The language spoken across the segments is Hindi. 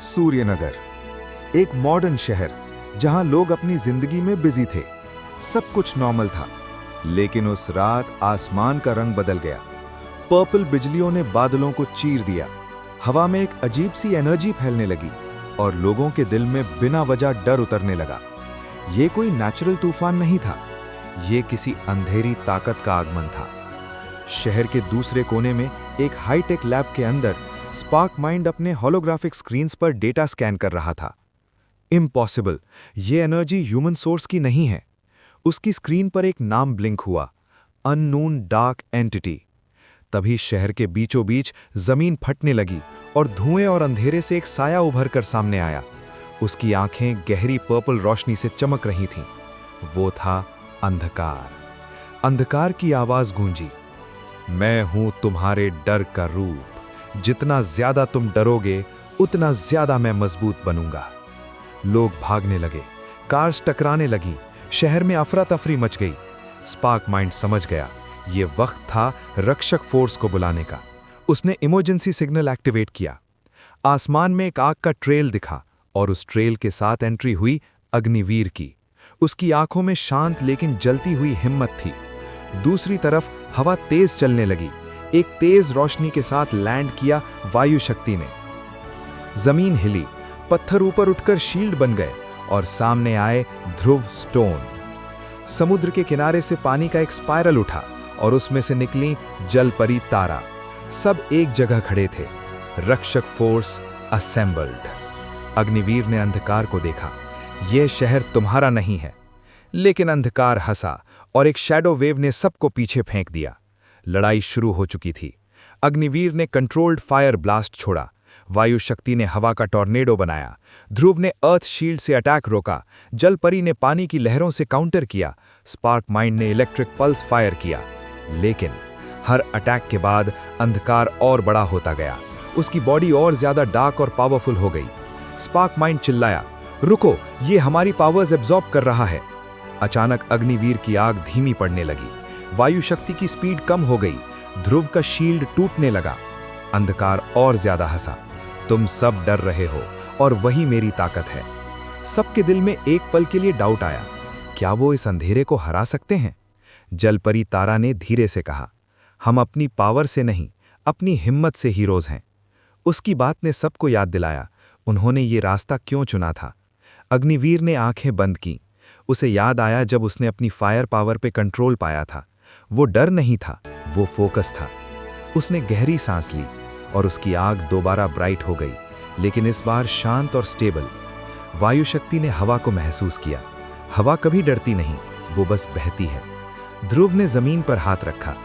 सूर्यनगर, एक मॉडर्न शहर जहां लोग अपनी जिंदगी में बिजी थे। सब कुछ नॉर्मल था, लेकिन उस रात आसमान का रंग बदल गया। पर्पल बिजलियों ने बादलों को चीर दिया। हवा में एक अजीब सी एनर्जी फैलने लगी और लोगों के दिल में बिना वजह डर उतरने लगा। ये कोई नेचुरल तूफान नहीं था, ये किसी अंधेरी ताकत का आगमन था। शहर के दूसरे कोने में एक हाईटेक लैब के अंदर स्पार्क माइंड अपने होलोग्राफिक स्क्रीन्स पर डेटा स्कैन कर रहा था। इम्पॉसिबल, ये एनर्जी ह्यूमन सोर्स की नहीं है। उसकी स्क्रीन पर एक नाम ब्लिंक हुआ, अननोन डार्क एंटिटी। तभी शहर के बीचों बीच जमीन फटने लगी और धुएं और अंधेरे से एक साया उभर कर सामने आया। उसकी आंखें गहरी पर्पल रोशनी से चमक रही थीं। वो था अंधकार। अंधकार की आवाज गूंजी, मैं हूं तुम्हारे डर का रूप। जितना ज्यादा तुम डरोगे, उतना ज्यादा मैं मजबूत बनूंगा। लोग भागने लगे, कार्स टकराने लगी, शहर में अफरा तफरी मच गई। स्पार्क माइंड समझ गया, ये वक्त था रक्षक फोर्स को बुलाने का। उसने इमरजेंसी सिग्नल एक्टिवेट किया। आसमान में एक आग का ट्रेल दिखा और उस ट्रेल के साथ एंट्री हुई अग्निवीर की। उसकी आंखों में शांत लेकिन जलती हुई हिम्मत थी। दूसरी तरफ हवा तेज चलने लगी। एक तेज रोशनी के साथ लैंड किया वायु शक्ति ने। जमीन हिली, पत्थर ऊपर उठकर शील्ड बन गए और सामने आए ध्रुव स्टोन। समुद्र के किनारे से पानी का एक स्पाइरल उठा और उसमें से निकली जल परी तारा। सब एक जगह खड़े थे। रक्षक फोर्स असेंबल्ड। अग्निवीर ने अंधकार को देखा, यह शहर तुम्हारा नहीं है। लेकिन अंधकार हंसा और एक शैडो वेव ने सबको पीछे फेंक दिया। लड़ाई शुरू हो चुकी थी। अग्निवीर ने कंट्रोल्ड फायर ब्लास्ट छोड़ा। वायु शक्ति ने हवा का टॉर्नेडो बनाया। ध्रुव ने अर्थ शील्ड से अटैक रोका। जलपरी ने पानी की लहरों से काउंटर किया। स्पार्क माइंड ने इलेक्ट्रिक पल्स फायर किया। लेकिन हर अटैक के बाद अंधकार और बड़ा होता गया। उसकी बॉडी और ज्यादा डार्क और पावरफुल हो गई। स्पार्क माइंड चिल्लाया, रुको, ये हमारी पावर्स एब्जॉर्ब कर रहा है। अचानक अग्निवीर की आग धीमी पड़ने लगी। वायु शक्ति की स्पीड कम हो गई। ध्रुव का शील्ड टूटने लगा। अंधकार और ज्यादा हंसा, तुम सब डर रहे हो और वही मेरी ताकत है। सबके दिल में एक पल के लिए डाउट आया, क्या वो इस अंधेरे को हरा सकते हैं? जलपरी तारा ने धीरे से कहा, हम अपनी पावर से नहीं, अपनी हिम्मत से हीरोज हैं। उसकी बात ने सबको याद दिलाया, उन्होंने ये रास्ता क्यों चुना था। अग्निवीर ने आंखें बंद की। उसे याद आया जब उसने अपनी फायर पावर पे कंट्रोल पाया था। वो डर नहीं था, वो फोकस था। उसने गहरी सांस ली और उसकी आग दोबारा ब्राइट हो गई, लेकिन इस बार शांत और स्टेबल। वायु शक्ति ने हवा को महसूस किया। हवा कभी डरती नहीं, वो बस बहती है। ध्रुव ने जमीन पर हाथ रखा।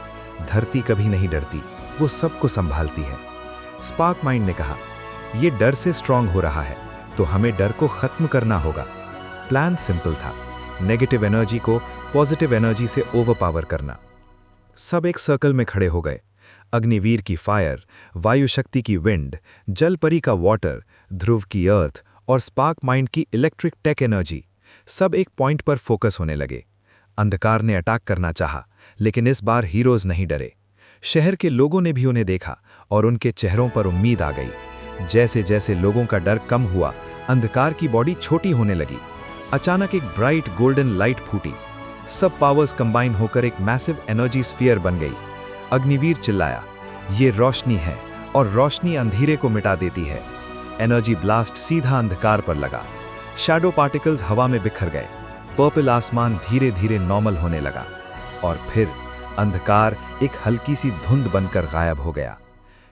धरती कभी नहीं डरती, वो सबको संभालती है। स्पार्क माइंड ने कहा, ये डर से स्ट्रांग हो रहा है, तो हमें डर को खत्म करना होगा। प्लान सिंपल था, नेगेटिव एनर्जी को पॉजिटिव एनर्जी से ओवरपावर करना। सब एक सर्कल में खड़े हो गए। अग्निवीर की फायर, वायु शक्ति की विंड, जलपरी का वाटर, ध्रुव की अर्थ और स्पार्क माइंड की इलेक्ट्रिक टेक एनर्जी। सब एक पॉइंट पर फोकस होने लगे। अंधकार ने अटैक करना चाहा, लेकिन इस बार हीरोज नहीं डरे। शहर के लोगों ने भी उन्हें देखा और उनके चेहरों पर उम्मीद आ गई। जैसे जैसे लोगों का डर कम हुआ, अंधकार की बॉडी छोटी होने लगी। अचानक एक ब्राइट गोल्डन लाइट फूटी। सब पावर्स कंबाइन होकर एक मैसिव एनर्जी स्फीयर बन गई। अग्निवीर चिल्लाया, ये रोशनी है और रोशनी अंधेरे को मिटा देती है। एनर्जी ब्लास्ट सीधा अंधकार पर लगा। शैडो पार्टिकल्स हवा में बिखर गए। पर्पल आसमान धीरे धीरे नॉर्मल होने लगा और फिर अंधकार एक हल्की सी धुंध बनकर गायब हो गया।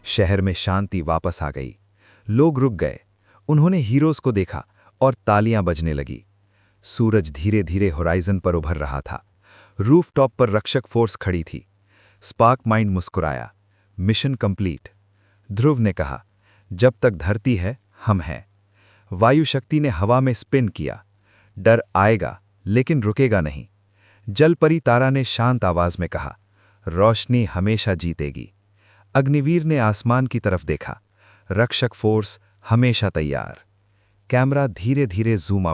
शहर में शांति वापस आ गई। लोग रुक गए। उन्होंने हीरोज को देखा और तालियां बजने लगी। सूरज धीरे धीरे होराइजन पर उभर रहा था। रूफटॉप पर रक्षक फोर्स खड़ी थी। स्पार्क माइंड मुस्कुराया, मिशन कंप्लीट। ध्रुव ने कहा, जब तक धरती है, हम हैं। वायु शक्ति ने हवा में स्पिन किया। डर आएगा, लेकिन रुकेगा नहीं। जलपरी तारा ने शांत आवाज में कहा, रोशनी हमेशा जीतेगी। अग्निवीर ने आसमान की तरफ देखा, रक्षक फोर्स हमेशा तैयार। कैमरा धीरे धीरे जूम आउट